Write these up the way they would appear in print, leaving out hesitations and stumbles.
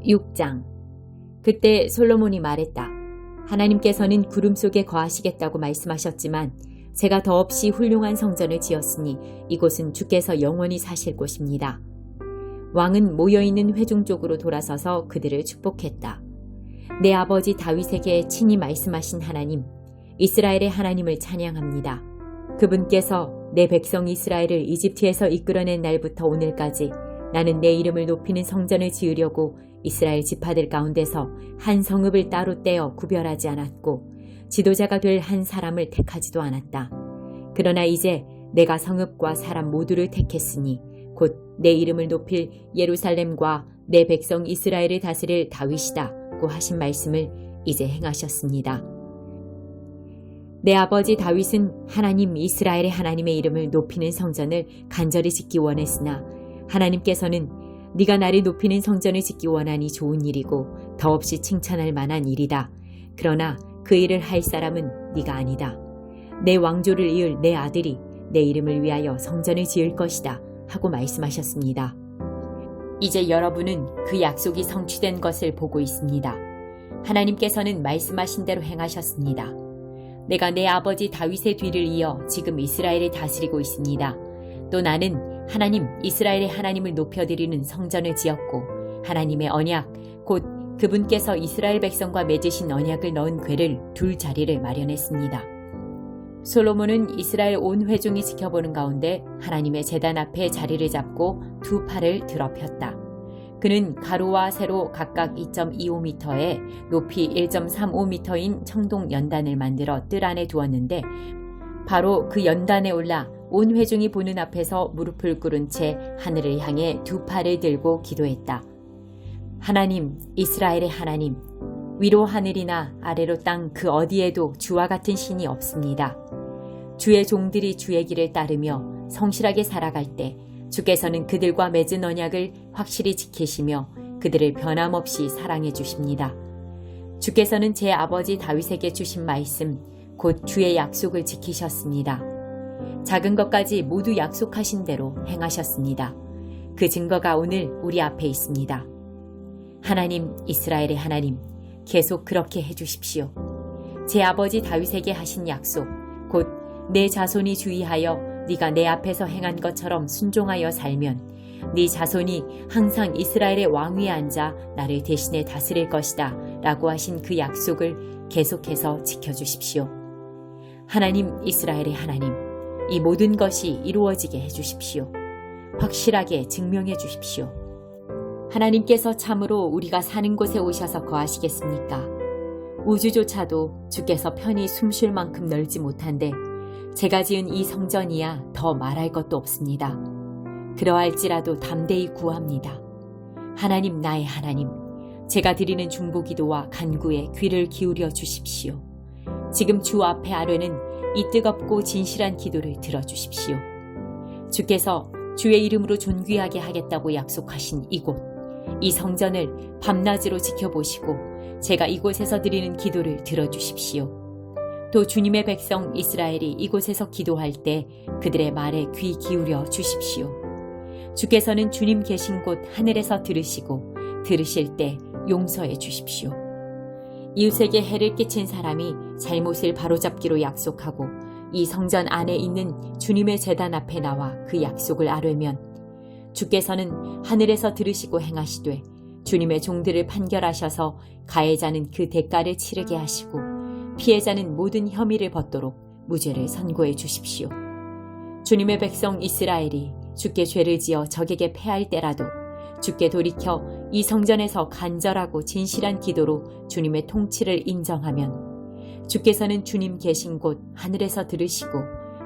6장. 그때 솔로몬이 말했다. 하나님께서는 구름 속에 거하시겠다고 말씀하셨지만 제가 더없이 훌륭한 성전을 지었으니 이곳은 주께서 영원히 사실 곳입니다. 왕은 모여있는 회중 쪽으로 돌아서서 그들을 축복했다. 내 아버지 다윗에게 친히 말씀하신 하나님, 이스라엘의 하나님을 찬양합니다. 그분께서 내 백성 이스라엘을 이집트에서 이끌어낸 날부터 오늘까지 나는 내 이름을 높이는 성전을 지으려고 이스라엘 지파들 가운데서 한 성읍을 따로 떼어 구별하지 않았고 지도자가 될 한 사람을 택하지도 않았다. 그러나 이제 내가 성읍과 사람 모두를 택했으니 곧 내 이름을 높일 예루살렘과 내 백성 이스라엘을 다스릴 다윗이다고 하신 말씀을 이제 행하셨습니다. 내 아버지 다윗은 하나님 이스라엘의 하나님의 이름을 높이는 성전을 간절히 짓기 원했으나 하나님께서는 네가 나를 높이는 성전을 짓기 원하니 좋은 일이고 더없이 칭찬할 만한 일이다. 그러나 그 일을 할 사람은 네가 아니다. 내 왕조를 이을 내 아들이 내 이름을 위하여 성전을 지을 것이다 하고 말씀하셨습니다. 이제 여러분은 그 약속이 성취된 것을 보고 있습니다. 하나님께서는 말씀하신 대로 행하셨습니다. 내가 내 아버지 다윗의 뒤를 이어 지금 이스라엘을 다스리고 있습니다. 또 나는 하나님 이스라엘의 하나님을 높여드리는 성전을 지었고 하나님의 언약 곧 그분께서 이스라엘 백성과 맺으신 언약을 넣은 궤를 둘 자리를 마련했습니다. 솔로몬은 이스라엘 온 회중이 지켜보는 가운데 하나님의 제단 앞에 자리를 잡고 두 팔을 들어 폈다. 그는 가로와 세로 각각 2.25m에 높이 1.35m인 청동 연단을 만들어 뜰 안에 두었는데 바로 그 연단에 올라 온 회중이 보는 앞에서 무릎을 꿇은 채 하늘을 향해 두 팔을 들고 기도했다. 하나님, 이스라엘의 하나님, 위로 하늘이나 아래로 땅 그 어디에도 주와 같은 신이 없습니다. 주의 종들이 주의 길을 따르며 성실하게 살아갈 때 주께서는 그들과 맺은 언약을 확실히 지키시며 그들을 변함없이 사랑해 주십니다. 주께서는 제 아버지 다윗에게 주신 말씀, 곧 주의 약속을 지키셨습니다. 작은 것까지 모두 약속하신 대로 행하셨습니다. 그 증거가 오늘 우리 앞에 있습니다. 하나님, 이스라엘의 하나님, 계속 그렇게 해주십시오. 제 아버지 다윗에게 하신 약속, 곧 내 자손이 주의하여 네가 내 앞에서 행한 것처럼 순종하여 살면 네 자손이 항상 이스라엘의 왕위에 앉아 나를 대신해 다스릴 것이다 라고 하신 그 약속을 계속해서 지켜주십시오. 하나님, 이스라엘의 하나님, 이 모든 것이 이루어지게 해주십시오. 확실하게 증명해 주십시오. 하나님께서 참으로 우리가 사는 곳에 오셔서 거하시겠습니까? 우주조차도 주께서 편히 숨쉴 만큼 넓지 못한데 제가 지은 이 성전이야 더 말할 것도 없습니다. 그러할지라도 담대히 구합니다. 하나님, 나의 하나님, 제가 드리는 중보기도와 간구에 귀를 기울여 주십시오. 지금 주 앞에 아뢰는 이 뜨겁고 진실한 기도를 들어주십시오. 주께서 주의 이름으로 존귀하게 하겠다고 약속하신 이곳, 이 성전을 밤낮으로 지켜보시고 제가 이곳에서 드리는 기도를 들어주십시오. 또 주님의 백성 이스라엘이 이곳에서 기도할 때 그들의 말에 귀 기울여 주십시오. 주께서는 주님 계신 곳 하늘에서 들으시고 들으실 때 용서해 주십시오. 이웃에게 해를 끼친 사람이 잘못을 바로잡기로 약속하고 이 성전 안에 있는 주님의 제단 앞에 나와 그 약속을 아뢰면 주께서는 하늘에서 들으시고 행하시되 주님의 종들을 판결하셔서 가해자는 그 대가를 치르게 하시고 피해자는 모든 혐의를 벗도록 무죄를 선고해 주십시오. 주님의 백성 이스라엘이 주께 죄를 지어 적에게 패할 때라도 주께 돌이켜 이 성전에서 간절하고 진실한 기도로 주님의 통치를 인정하면 주께서는 주님 계신 곳 하늘에서 들으시고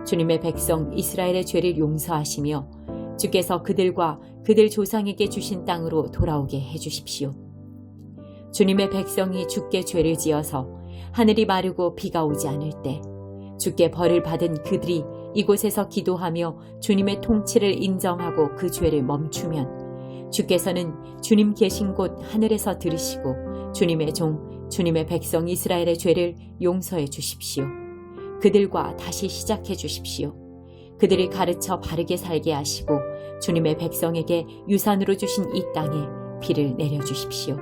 주님의 백성 이스라엘의 죄를 용서하시며 주께서 그들과 그들 조상에게 주신 땅으로 돌아오게 해주십시오. 주님의 백성이 주께 죄를 지어서 하늘이 마르고 비가 오지 않을 때 주께 벌을 받은 그들이 이곳에서 기도하며 주님의 통치를 인정하고 그 죄를 멈추면 주께서는 주님 계신 곳 하늘에서 들으시고 주님의 종, 주님의 백성 이스라엘의 죄를 용서해 주십시오. 그들과 다시 시작해 주십시오. 그들을 가르쳐 바르게 살게 하시고 주님의 백성에게 유산으로 주신 이 땅에 비를 내려주십시오.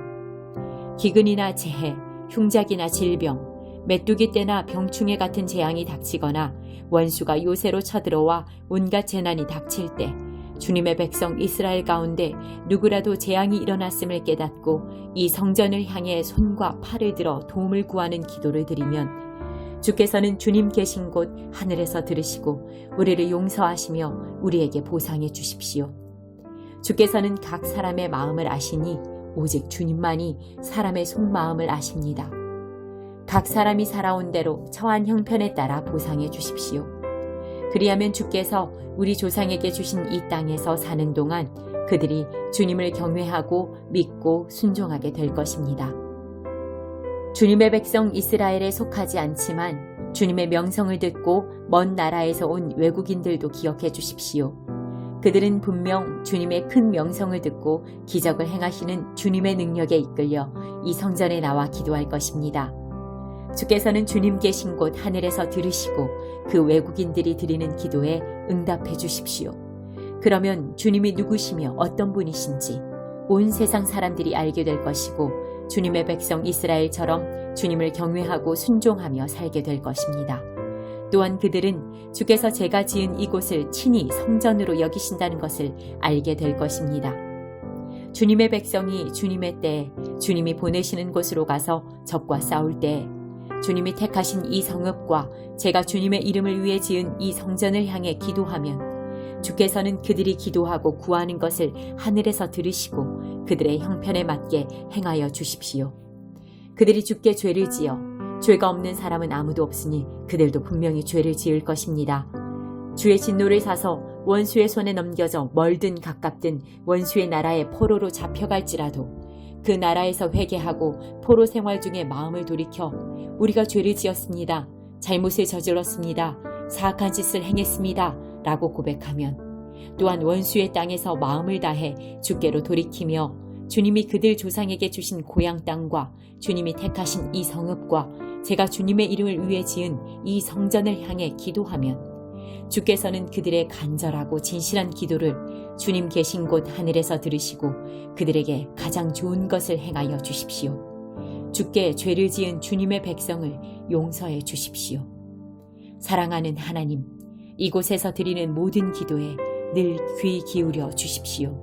기근이나 재해, 흉작이나 질병, 메뚜기 떼나 병충해 같은 재앙이 닥치거나 원수가 요새로 쳐들어와 온갖 재난이 닥칠 때 주님의 백성 이스라엘 가운데 누구라도 재앙이 일어났음을 깨닫고 이 성전을 향해 손과 팔을 들어 도움을 구하는 기도를 드리면 주께서는 주님 계신 곳 하늘에서 들으시고 우리를 용서하시며 우리에게 보상해 주십시오. 주께서는 각 사람의 마음을 아시니 오직 주님만이 사람의 속마음을 아십니다. 각 사람이 살아온 대로 처한 형편에 따라 보상해 주십시오. 그리하면 주께서 우리 조상에게 주신 이 땅에서 사는 동안 그들이 주님을 경외하고 믿고 순종하게 될 것입니다. 주님의 백성 이스라엘에 속하지 않지만 주님의 명성을 듣고 먼 나라에서 온 외국인들도 기억해 주십시오. 그들은 분명 주님의 큰 명성을 듣고 기적을 행하시는 주님의 능력에 이끌려 이 성전에 나와 기도할 것입니다. 주께서는 주님 계신 곳 하늘에서 들으시고 그 외국인들이 드리는 기도에 응답해 주십시오. 그러면 주님이 누구시며 어떤 분이신지 온 세상 사람들이 알게 될 것이고 주님의 백성 이스라엘처럼 주님을 경외하고 순종하며 살게 될 것입니다. 또한 그들은 주께서 제가 지은 이곳을 친히 성전으로 여기신다는 것을 알게 될 것입니다. 주님의 백성이 주님의 때에 주님이 보내시는 곳으로 가서 적과 싸울 때에 주님이 택하신 이 성읍과 제가 주님의 이름을 위해 지은 이 성전을 향해 기도하면 주께서는 그들이 기도하고 구하는 것을 하늘에서 들으시고 그들의 형편에 맞게 행하여 주십시오. 그들이 주께 죄를 지어 죄가 없는 사람은 아무도 없으니 그들도 분명히 죄를 지을 것입니다. 주의 진노를 사서 원수의 손에 넘겨져 멀든 가깝든 원수의 나라에 포로로 잡혀갈지라도 그 나라에서 회개하고 포로 생활 중에 마음을 돌이켜 우리가 죄를 지었습니다. 잘못을 저질렀습니다. 사악한 짓을 행했습니다. 라고 고백하면 또한 원수의 땅에서 마음을 다해 주께로 돌이키며 주님이 그들 조상에게 주신 고향 땅과 주님이 택하신 이 성읍과 제가 주님의 이름을 위해 지은 이 성전을 향해 기도하면 주께서는 그들의 간절하고 진실한 기도를 주님 계신 곳 하늘에서 들으시고 그들에게 가장 좋은 것을 행하여 주십시오. 주께 죄를 지은 주님의 백성을 용서해 주십시오. 사랑하는 하나님, 이곳에서 드리는 모든 기도에 늘 귀 기울여 주십시오.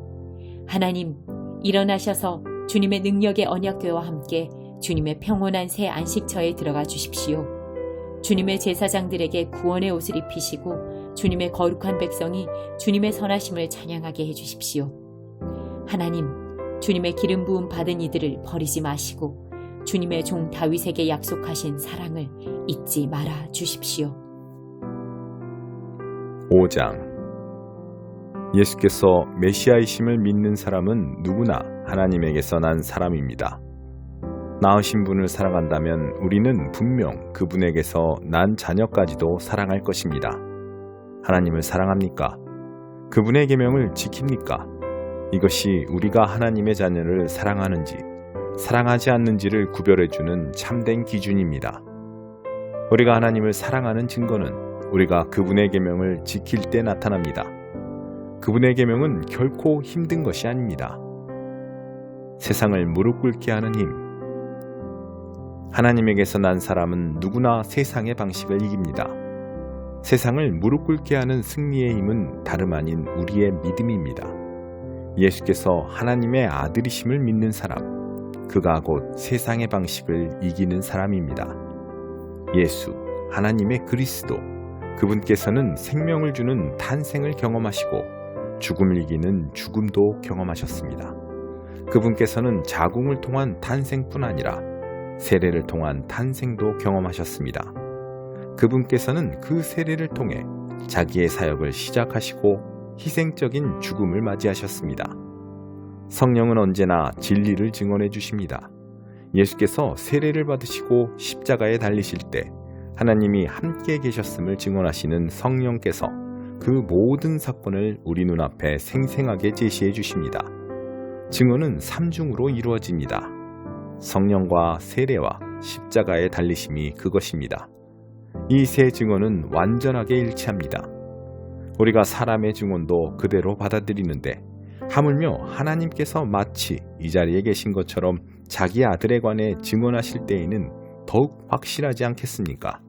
하나님, 일어나셔서 주님의 능력의 언약궤와 함께 주님의 평온한 새 안식처에 들어가 주십시오. 주님의 제사장들에게 구원의 옷을 입히시고 주님의 거룩한 백성이 주님의 선하심을 찬양하게 해주십시오. 하나님, 주님의 기름 부음 받은 이들을 버리지 마시고 주님의 종 다윗에게 약속하신 사랑을 잊지 말아 주십시오. 5장 예수께서 메시아이심을 믿는 사람은 누구나 하나님에게서 난 사람입니다. 낳으신 분을 사랑한다면 우리는 분명 그분에게서 난 자녀까지도 사랑할 것입니다. 하나님을 사랑합니까? 그분의 계명을 지킵니까? 이것이 우리가 하나님의 자녀를 사랑하는지 사랑하지 않는지를 구별해주는 참된 기준입니다. 우리가 하나님을 사랑하는 증거는 우리가 그분의 계명을 지킬 때 나타납니다. 그분의 계명은 결코 힘든 것이 아닙니다. 세상을 무릎 꿇게 하는 힘. 하나님에게서 난 사람은 누구나 세상의 방식을 이깁니다. 세상을 무릎 꿇게 하는 승리의 힘은 다름 아닌 우리의 믿음입니다. 예수께서 하나님의 아들이심을 믿는 사람, 그가 곧 세상의 방식을 이기는 사람입니다. 예수, 하나님의 그리스도, 그분께서는 생명을 주는 탄생을 경험하시고 죽음을 이기는 죽음도 경험하셨습니다. 그분께서는 자궁을 통한 탄생뿐 아니라 세례를 통한 탄생도 경험하셨습니다. 그분께서는 그 세례를 통해 자기의 사역을 시작하시고 희생적인 죽음을 맞이하셨습니다. 성령은 언제나 진리를 증언해 주십니다. 예수께서 세례를 받으시고 십자가에 달리실 때 하나님이 함께 계셨음을 증언하시는 성령께서 그 모든 사건을 우리 눈앞에 생생하게 제시해 주십니다. 증언은 삼중으로 이루어집니다. 성령과 세례와 십자가의 달리심이 그것입니다. 이 세 증언은 완전하게 일치합니다. 우리가 사람의 증언도 그대로 받아들이는데 하물며 하나님께서 마치 이 자리에 계신 것처럼 자기 아들에 관해 증언하실 때에는 더욱 확실하지 않겠습니까?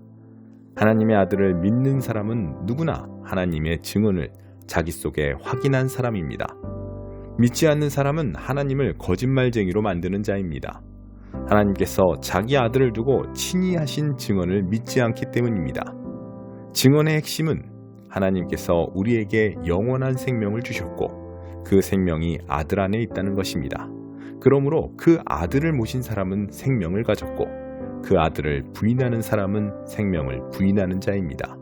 하나님의 아들을 믿는 사람은 누구나 하나님의 증언을 자기 속에 확인한 사람입니다. 믿지 않는 사람은 하나님을 거짓말쟁이로 만드는 자입니다. 하나님께서 자기 아들을 두고 친히 하신 증언을 믿지 않기 때문입니다. 증언의 핵심은 하나님께서 우리에게 영원한 생명을 주셨고 그 생명이 아들 안에 있다는 것입니다. 그러므로 그 아들을 모신 사람은 생명을 가졌고 그 아들을 부인하는 사람은 생명을 부인하는 자입니다.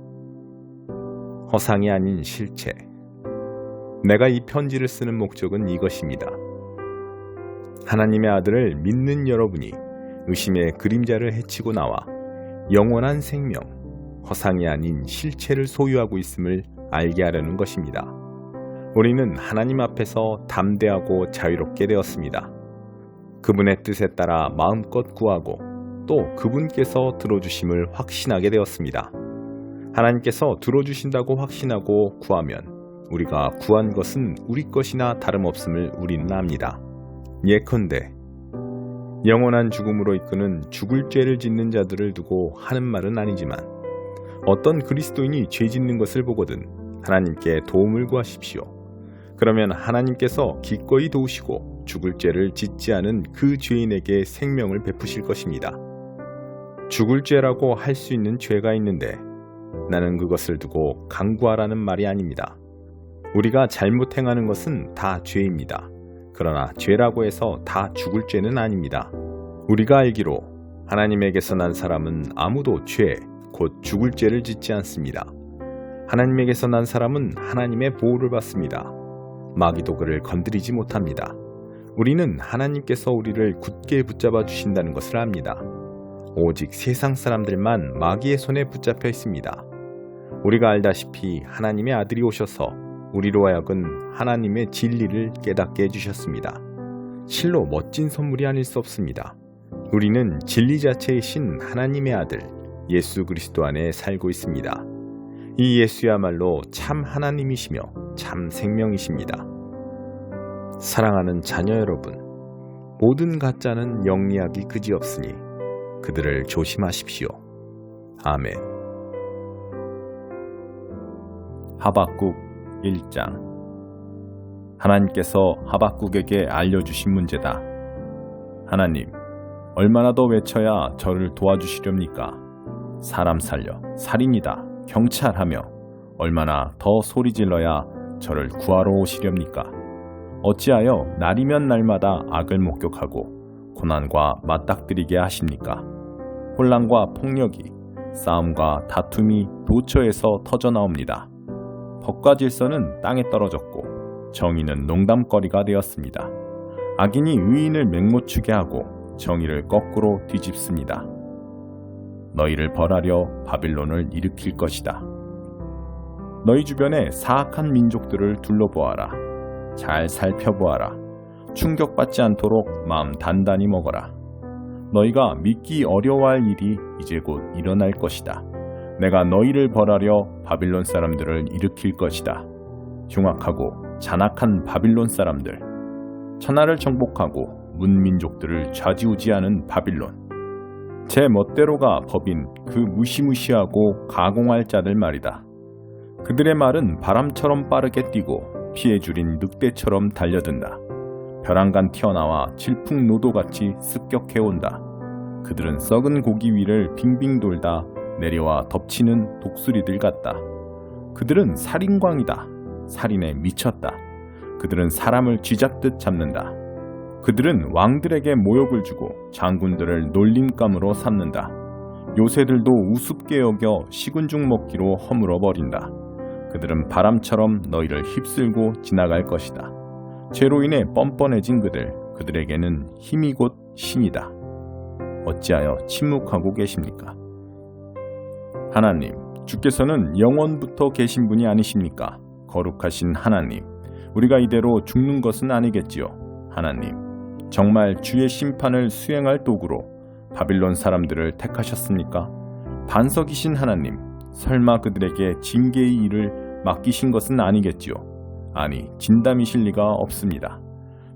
허상이 아닌 실체. 내가 이 편지를 쓰는 목적은 이것입니다. 하나님의 아들을 믿는 여러분이 의심의 그림자를 헤치고 나와 영원한 생명, 허상이 아닌 실체를 소유하고 있음을 알게 하려는 것입니다. 우리는 하나님 앞에서 담대하고 자유롭게 되었습니다. 그분의 뜻에 따라 마음껏 구하고 또 그분께서 들어주심을 확신하게 되었습니다. 하나님께서 들어주신다고 확신하고 구하면 우리가 구한 것은 우리 것이나 다름없음을 우리는 압니다. 예컨대 영원한 죽음으로 이끄는 죽을 죄를 짓는 자들을 두고 하는 말은 아니지만 어떤 그리스도인이 죄 짓는 것을 보거든 하나님께 도움을 구하십시오. 그러면 하나님께서 기꺼이 도우시고 죽을 죄를 짓지 않은 그 죄인에게 생명을 베푸실 것입니다. 죽을 죄라고 할 수 있는 죄가 있는데 나는 그것을 두고 강구하라는 말이 아닙니다. 우리가 잘못 행하는 것은 다 죄입니다. 그러나 죄라고 해서 다 죽을 죄는 아닙니다. 우리가 알기로 하나님에게서 난 사람은 아무도 죄, 곧 죽을 죄를 짓지 않습니다. 하나님에게서 난 사람은 하나님의 보호를 받습니다. 마귀도 그를 건드리지 못합니다. 우리는 하나님께서 우리를 굳게 붙잡아 주신다는 것을 압니다. 오직 세상 사람들만 마귀의 손에 붙잡혀 있습니다. 우리가 알다시피 하나님의 아들이 오셔서 우리로 하여금 하나님의 진리를 깨닫게 해주셨습니다. 실로 멋진 선물이 아닐 수 없습니다. 우리는 진리 자체이신 하나님의 아들 예수 그리스도 안에 살고 있습니다. 이 예수야말로 참 하나님이시며 참 생명이십니다. 사랑하는 자녀 여러분, 모든 가짜는 영리하기 그지없으니 그들을 조심하십시오. 아멘. 하박국 1장. 하나님께서 하박국에게 알려주신 문제다. 하나님, 얼마나 더 외쳐야 저를 도와주시렵니까? 사람 살려, 살인이다, 경찰하며 얼마나 더 소리질러야 저를 구하러 오시렵니까? 어찌하여 날이면 날마다 악을 목격하고 고난과 맞닥뜨리게 하십니까? 혼란과 폭력이, 싸움과 다툼이 도처에서 터져나옵니다. 법과 질서는 땅에 떨어졌고 정의는 농담거리가 되었습니다. 악인이 의인을 맹모추게 하고 정의를 거꾸로 뒤집습니다. 너희를 벌하려 바빌론을 일으킬 것이다. 너희 주변의 사악한 민족들을 둘러보아라. 잘 살펴보아라. 충격받지 않도록 마음 단단히 먹어라. 너희가 믿기 어려워할 일이 이제 곧 일어날 것이다. 내가 너희를 벌하려 바빌론 사람들을 일으킬 것이다. 흉악하고 잔악한 바빌론 사람들, 천하를 정복하고 문민족들을 좌지우지하는 바빌론. 제 멋대로가 법인 그 무시무시하고 가공할 자들 말이다. 그들의 말은 바람처럼 빠르게 뛰고 피에 줄인 늑대처럼 달려든다. 벼랑간 튀어나와 질풍노도같이 습격해온다. 그들은 썩은 고기 위를 빙빙 돌다 내려와 덮치는 독수리들 같다. 그들은 살인광이다. 살인에 미쳤다. 그들은 사람을 쥐잡듯 잡는다. 그들은 왕들에게 모욕을 주고 장군들을 놀림감으로 삼는다. 요새들도 우습게 여겨 식은 죽 먹기로 허물어버린다. 그들은 바람처럼 너희를 휩쓸고 지나갈 것이다. 죄로 인해 뻔뻔해진 그들에게는 힘이 곧 신이다. 어찌하여 침묵하고 계십니까? 하나님, 주께서는 영원부터 계신 분이 아니십니까? 거룩하신 하나님, 우리가 이대로 죽는 것은 아니겠지요. 하나님, 정말 주의 심판을 수행할 도구로 바빌론 사람들을 택하셨습니까? 반석이신 하나님, 설마 그들에게 징계의 일을 맡기신 것은 아니겠지요. 아니, 진담이실 리가 없습니다.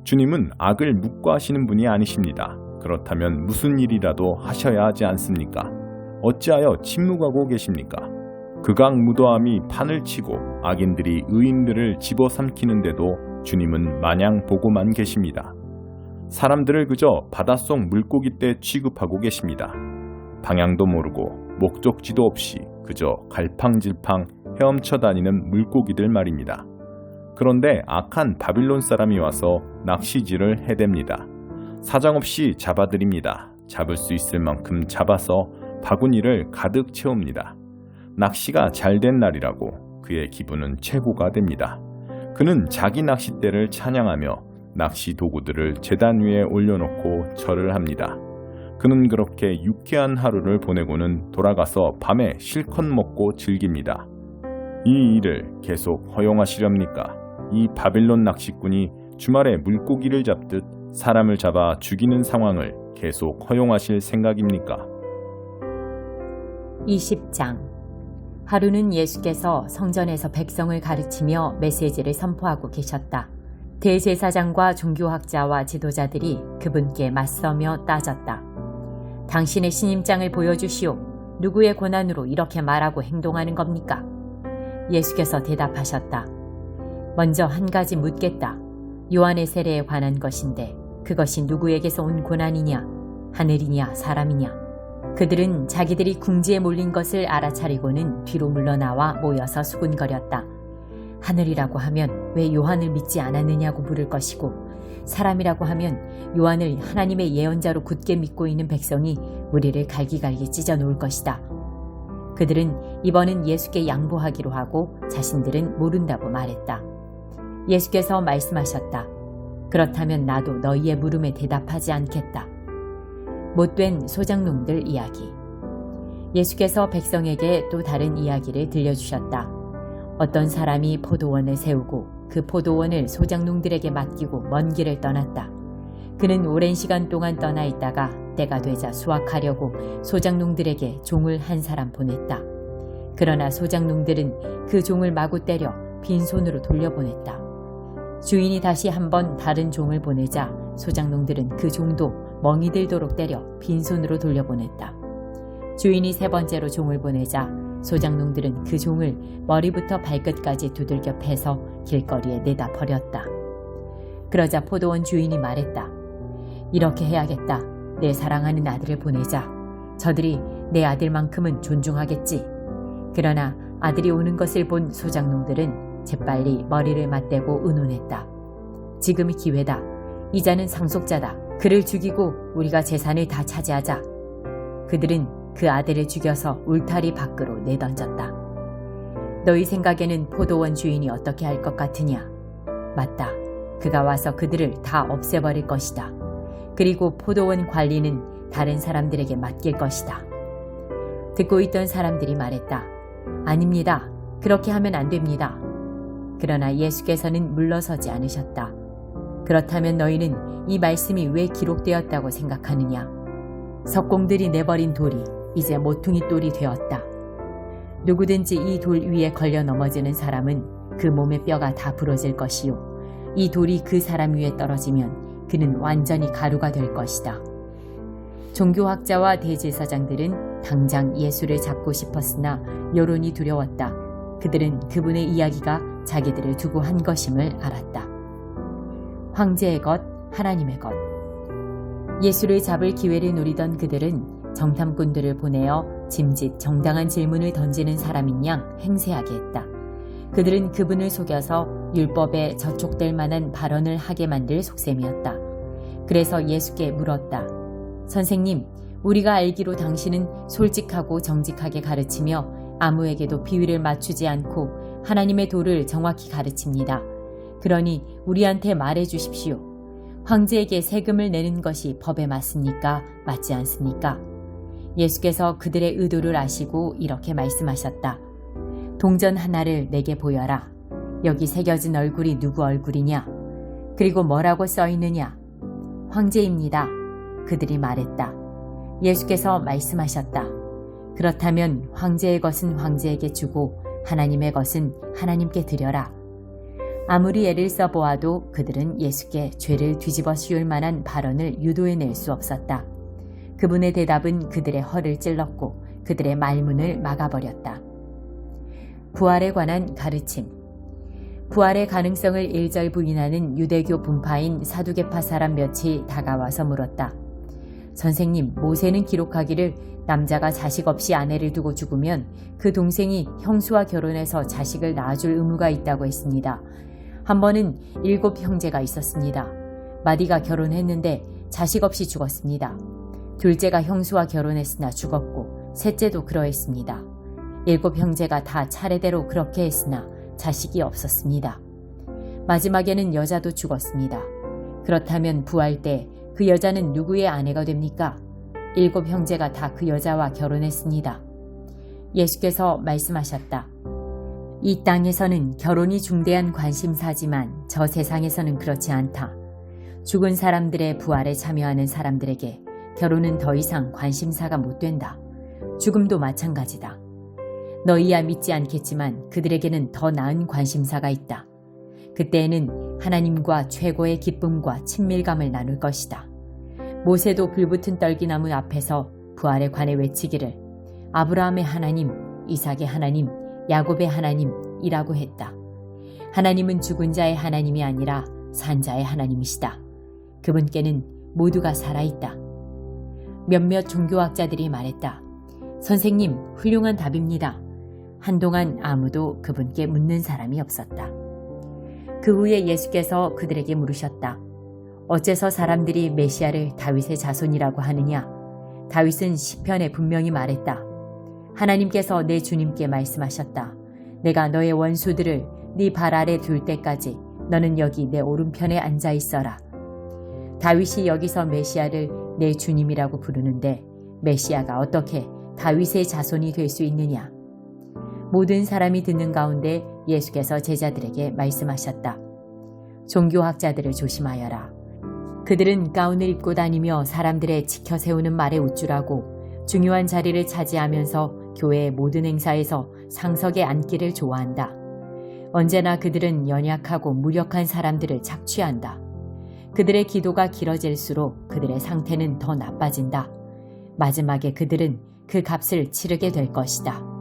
주님은 악을 묵과하시는 분이 아니십니다. 그렇다면 무슨 일이라도 하셔야 하지 않습니까? 어찌하여 침묵하고 계십니까? 극악무도함이 판을 치고 악인들이 의인들을 집어삼키는데도 주님은 마냥 보고만 계십니다. 사람들을 그저 바닷속 물고기 떼 취급하고 계십니다. 방향도 모르고 목적지도 없이 그저 갈팡질팡 헤엄쳐 다니는 물고기들 말입니다. 그런데 악한 바빌론 사람이 와서 낚시질을 해댑니다. 사정없이 잡아들입니다. 잡을 수 있을 만큼 잡아서 바구니를 가득 채웁니다. 낚시가 잘된 날이라고 그의 기분은 최고가 됩니다. 그는 자기 낚싯대를 찬양하며 낚시 도구들을 제단 위에 올려놓고 절을 합니다. 그는 그렇게 유쾌한 하루를 보내고는 돌아가서 밤에 실컷 먹고 즐깁니다. 이 일을 계속 허용하시렵니까? 이 바빌론 낚시꾼이 주말에 물고기를 잡듯 사람을 잡아 죽이는 상황을 계속 허용하실 생각입니까? 20장. 하루는 예수께서 성전에서 백성을 가르치며 메시지를 선포하고 계셨다. 대제사장과 종교학자와 지도자들이 그분께 맞서며 따졌다. 당신의 신임장을 보여주시오. 누구의 권한으로 이렇게 말하고 행동하는 겁니까? 예수께서 대답하셨다. 먼저 한 가지 묻겠다. 요한의 세례에 관한 것인데 그것이 누구에게서 온 고난이냐? 하늘이냐 사람이냐? 그들은 자기들이 궁지에 몰린 것을 알아차리고는 뒤로 물러나와 모여서 수군거렸다. 하늘이라고 하면 왜 요한을 믿지 않았느냐고 물을 것이고, 사람이라고 하면 요한을 하나님의 예언자로 굳게 믿고 있는 백성이 우리를 갈기갈기 찢어 놓을 것이다. 그들은 이번은 예수께 양보하기로 하고 자신들은 모른다고 말했다. 예수께서 말씀하셨다. 그렇다면 나도 너희의 물음에 대답하지 않겠다. 못된 소작농들 이야기. 예수께서 백성에게 또 다른 이야기를 들려주셨다. 어떤 사람이 포도원을 세우고 그 포도원을 소작농들에게 맡기고 먼 길을 떠났다. 그는 오랜 시간 동안 떠나 있다가 때가 되자 수확하려고 소작농들에게 종을 한 사람 보냈다. 그러나 소작농들은 그 종을 마구 때려 빈손으로 돌려보냈다. 주인이 다시 한번 다른 종을 보내자 소작농들은 그 종도 멍이 들도록 때려 빈손으로 돌려보냈다. 주인이 세 번째로 종을 보내자 소작농들은 그 종을 머리부터 발끝까지 두들겨 패서 길거리에 내다 버렸다. 그러자 포도원 주인이 말했다. 이렇게 해야겠다. 내 사랑하는 아들을 보내자. 저들이 내 아들만큼은 존중하겠지. 그러나 아들이 오는 것을 본 소작농들은 재빨리 머리를 맞대고 의논했다. 지금이 기회다. 이자는 상속자다. 그를 죽이고 우리가 재산을 다 차지하자. 그들은 그 아들을 죽여서 울타리 밖으로 내던졌다. 너희 생각에는 포도원 주인이 어떻게 할 것 같으냐? 맞다. 그가 와서 그들을 다 없애버릴 것이다. 그리고 포도원 관리는 다른 사람들에게 맡길 것이다. 듣고 있던 사람들이 말했다. 아닙니다. 그렇게 하면 안 됩니다. 그러나 예수께서는 물러서지 않으셨다. 그렇다면 너희는 이 말씀이 왜 기록되었다고 생각하느냐? 석공들이 내버린 돌이 이제 모퉁이 돌이 되었다. 누구든지 이 돌 위에 걸려 넘어지는 사람은 그 몸의 뼈가 다 부러질 것이요. 이 돌이 그 사람 위에 떨어지면 그는 완전히 가루가 될 것이다. 종교학자와 대제사장들은 당장 예수를 잡고 싶었으나 여론이 두려웠다. 그들은 그분의 이야기가 자기들을 두고 한 것임을 알았다. 황제의 것, 하나님의 것. 예수를 잡을 기회를 노리던 그들은 정탐꾼들을 보내어 짐짓 정당한 질문을 던지는 사람인 양 행세하게 했다. 그들은 그분을 속여서 율법에 저촉될 만한 발언을 하게 만들 속셈이었다. 그래서 예수께 물었다. 선생님, 우리가 알기로 당신은 솔직하고 정직하게 가르치며 아무에게도 비위를 맞추지 않고 하나님의 도를 정확히 가르칩니다. 그러니 우리한테 말해 주십시오. 황제에게 세금을 내는 것이 법에 맞습니까? 맞지 않습니까? 예수께서 그들의 의도를 아시고 이렇게 말씀하셨다. 동전 하나를 내게 보여라. 여기 새겨진 얼굴이 누구 얼굴이냐? 그리고 뭐라고 써 있느냐? 황제입니다. 그들이 말했다. 예수께서 말씀하셨다. 그렇다면 황제의 것은 황제에게 주고 하나님의 것은 하나님께 드려라. 아무리 애를 써보아도 그들은 예수께 죄를 뒤집어 씌울 만한 발언을 유도해낼 수 없었다. 그분의 대답은 그들의 허를 찔렀고 그들의 말문을 막아버렸다. 부활에 관한 가르침. 부활의 가능성을 일절 부인하는 유대교 분파인 사두개파 사람 몇이 다가와서 물었다. 선생님, 모세는 기록하기를 남자가 자식 없이 아내를 두고 죽으면 그 동생이 형수와 결혼해서 자식을 낳아줄 의무가 있다고 했습니다. 한 번은 7 형제가 있었습니다. 마디가 결혼했는데 자식 없이 죽었습니다. 둘째가 형수와 결혼했으나 죽었고 셋째도 그러했습니다. 7 형제가 다 차례대로 그렇게 했으나 자식이 없었습니다. 마지막에는 여자도 죽었습니다. 그렇다면 부활 때 그 여자는 누구의 아내가 됩니까? 7 형제가 다 그 여자와 결혼했습니다. 예수께서 말씀하셨다. 이 땅에서는 결혼이 중대한 관심사지만 저 세상에서는 그렇지 않다. 죽은 사람들의 부활에 참여하는 사람들에게 결혼은 더 이상 관심사가 못 된다. 죽음도 마찬가지다. 너희야 믿지 않겠지만 그들에게는 더 나은 관심사가 있다. 그때에는 하나님과 최고의 기쁨과 친밀감을 나눌 것이다. 모세도 불붙은 떨기나무 앞에서 부활에 관해 외치기를 아브라함의 하나님, 이삭의 하나님, 야곱의 하나님이라고 했다. 하나님은 죽은 자의 하나님이 아니라 산 자의 하나님이시다. 그분께는 모두가 살아있다. 몇몇 종교학자들이 말했다. 선생님, 훌륭한 답입니다. 한동안 아무도 그분께 묻는 사람이 없었다. 그 후에 예수께서 그들에게 물으셨다. 어째서 사람들이 메시아를 다윗의 자손이라고 하느냐? 다윗은 시편에 분명히 말했다. 하나님께서 내 주님께 말씀하셨다. 내가 너의 원수들을 네 발 아래 둘 때까지 너는 여기 내 오른편에 앉아 있어라. 다윗이 여기서 메시아를 내 주님이라고 부르는데 메시아가 어떻게 다윗의 자손이 될 수 있느냐? 모든 사람이 듣는 가운데 예수께서 제자들에게 말씀하셨다. 종교학자들을 조심하여라. 그들은 가운을 입고 다니며 사람들의 지켜 세우는 말에 우쭐하고 중요한 자리를 차지하면서 교회의 모든 행사에서 상석에 앉기를 좋아한다. 언제나 그들은 연약하고 무력한 사람들을 착취한다. 그들의 기도가 길어질수록 그들의 상태는 더 나빠진다. 마지막에 그들은 그 값을 치르게 될 것이다.